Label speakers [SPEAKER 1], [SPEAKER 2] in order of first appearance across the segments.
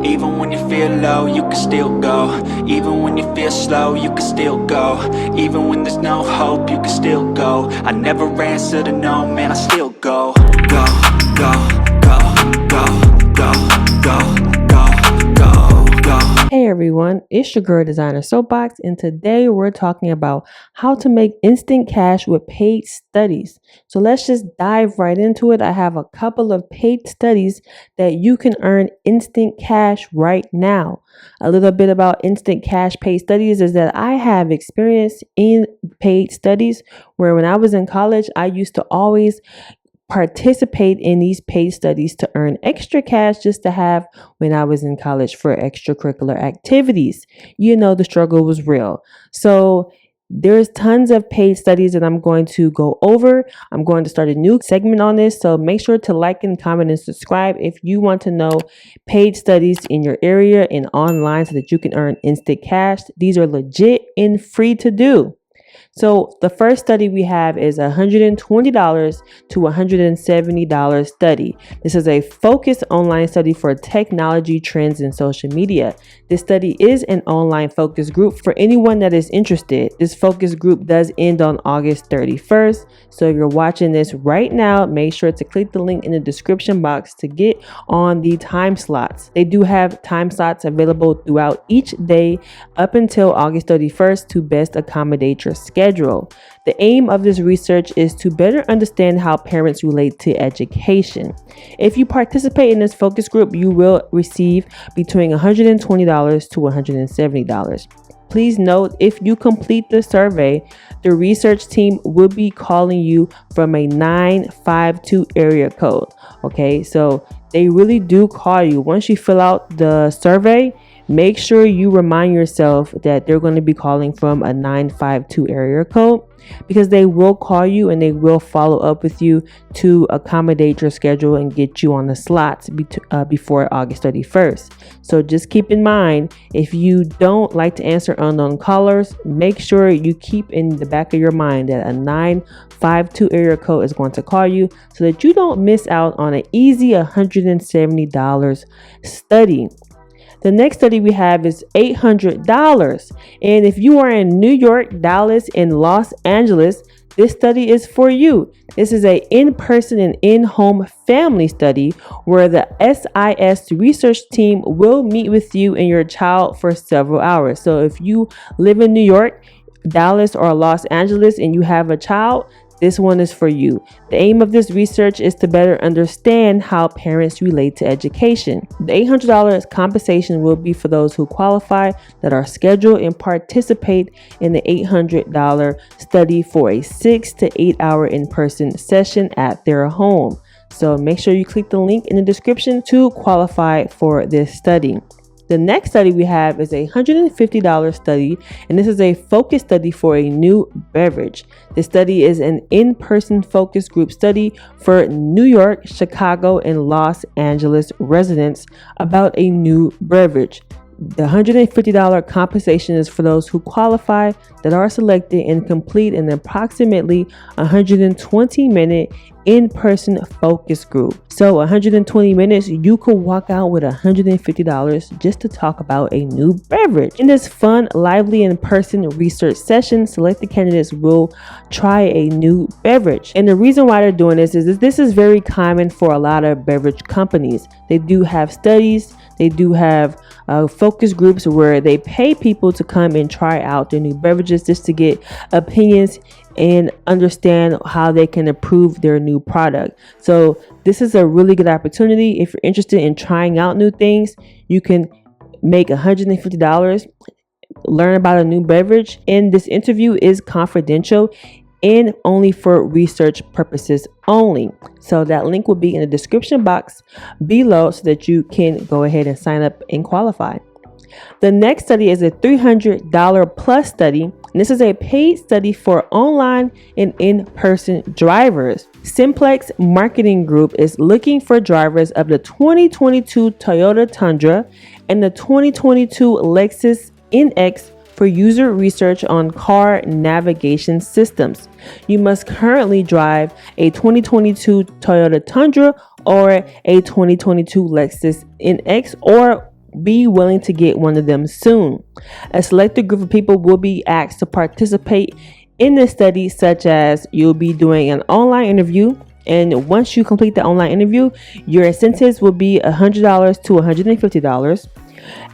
[SPEAKER 1] Even when you feel low, you can still go. Even when you feel slow, you can still go. Even when there's no hope, you can still go. I never answer to no, man, I still go. Go, go, go, go, go, go, go, go, go.
[SPEAKER 2] Hey everyone, it's your girl designer Soapbox, and today we're talking about how to make instant cash with paid studies. So let's just dive right into it. I have a couple of paid studies that you can earn instant cash right now. A little bit about instant cash paid studies is that I have experience in paid studies where when I was in college, I used to always participate in these paid studies to earn extra cash just to have when I was in college for extracurricular activities. You know, the struggle was real. So there's tons of paid studies that I'm going to go over. I'm going to start a new segment on this. So make sure to like and comment and subscribe if you want to know paid studies in your area and online so that you can earn instant cash. These are legit and free to do. So the first study we have is $120 to $170 study. This is a focused online study for technology trends in social media. This study is an online focus group for anyone that is interested. This focus group does end on August 31st. So if you're watching this right now, make sure to click the link in the description box to get on the time slots. They do have time slots available throughout each day up until August 31st to best accommodate your schedule. The aim of this research is to better understand how parents relate to education. If you participate in this focus group, you will receive between $120 to $170. Please note, if you complete the survey, the research team will be calling you from a 952 area code. Okay, so they really do call you. Once you fill out the survey, make sure you remind yourself that they're going to be calling from a 952 area code, because they will call you and they will follow up with you to accommodate your schedule and get you on the slots before August 31st. So just keep in mind, if you don't like to answer unknown callers, make sure you keep in the back of your mind that a 952 area code is going to call you so that you don't miss out on an easy $170 study. The next study we have is $800. And if you are in New York, Dallas, and Los Angeles, this study is for you. This is an in-person and in-home family study where the SIS research team will meet with you and your child for several hours. So if you live in New York, Dallas, or Los Angeles and you have a child, this one is for you. The aim of this research is to better understand how parents relate to education. The $800 compensation will be for those who qualify that are scheduled and participate in the $800 study for a 6 to 8 hour in-person session at their home. So make sure you click the link in the description to qualify for this study. The next study we have is a $150 study, and this is a focus study for a new beverage. This study is an in-person focus group study for New York, Chicago, and Los Angeles residents about a new beverage. The $150 compensation is for those who qualify that are selected and complete an approximately 120-minute in-person focus group. So 120 minutes, you could walk out with $150 just to talk about a new beverage. In this fun, lively in-person research session, selected candidates will try a new beverage. And the reason why they're doing this is this is very common for a lot of beverage companies. They do have studies, they do have focus groups where they pay people to come and try out their new beverages just to get opinions and understand how they can improve their new product. So this is a really good opportunity. If you're interested in trying out new things, you can make $150, learn about a new beverage, and this interview is confidential and only for research purposes only. So that link will be in the description box below so that you can go ahead and sign up and qualify. The next study is a $300 plus study, and this is a paid study for online and in-person drivers. Simplex Marketing Group is looking for drivers of the 2022 Toyota Tundra and the 2022 Lexus NX for user research on car navigation systems. You must currently drive a 2022 Toyota Tundra or a 2022 Lexus NX, or be willing to get one of them soon. A selected group of people will be asked to participate in this study, such as you'll be doing an online interview. And once you complete the online interview, your incentives will be $100 to $150.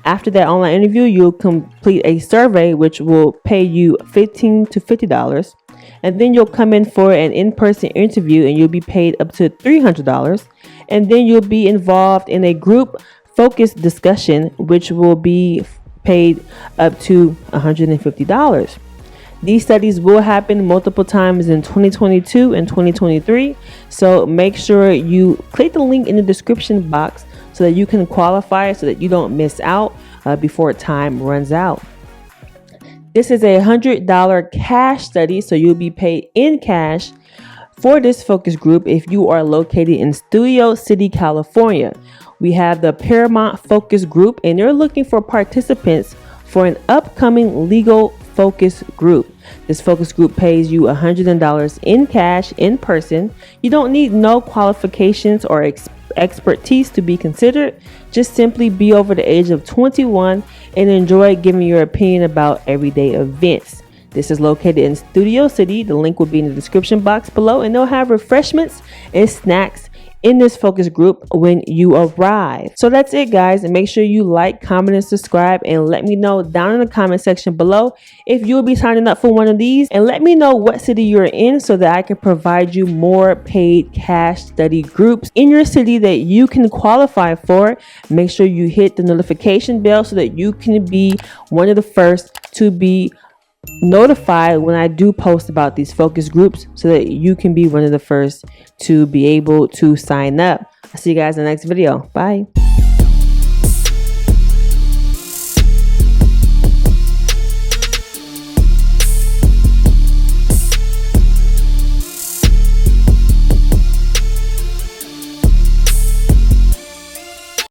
[SPEAKER 2] After that online interview, you'll complete a survey, which will pay you $15 to $50. And then you'll come in for an in-person interview and you'll be paid up to $300. And then you'll be involved in a group focused discussion, which will be paid up to $150. These studies will happen multiple times in 2022 and 2023. So make sure you click the link in the description box so that you can qualify, so that you don't miss out before time runs out. This is a $100 cash study, so you'll be paid in cash for this focus group if you are located in Studio City, California. We have the Paramount Focus Group, and they're looking for participants for an upcoming legal focus group. This focus group pays you $100 in cash in person. You don't need no qualifications or expertise to be considered. Just simply be over the age of 21 and enjoy giving your opinion about everyday events. This is located in Studio City. The link will be in the description box below, and they'll have refreshments and snacks in this focus group when you arrive. So that's it, guys. And make sure you like, comment, and subscribe, and let me know down in the comment section below if you'll be signing up for one of these, and let me know what city you're in so that I can provide you more paid cash study groups in your city that you can qualify for. Make sure you hit the notification bell so that you can be one of the first to be notified when I do post about these focus groups, so that you can be one of the first to be able to sign up. I'll see you guys in the next video. Bye.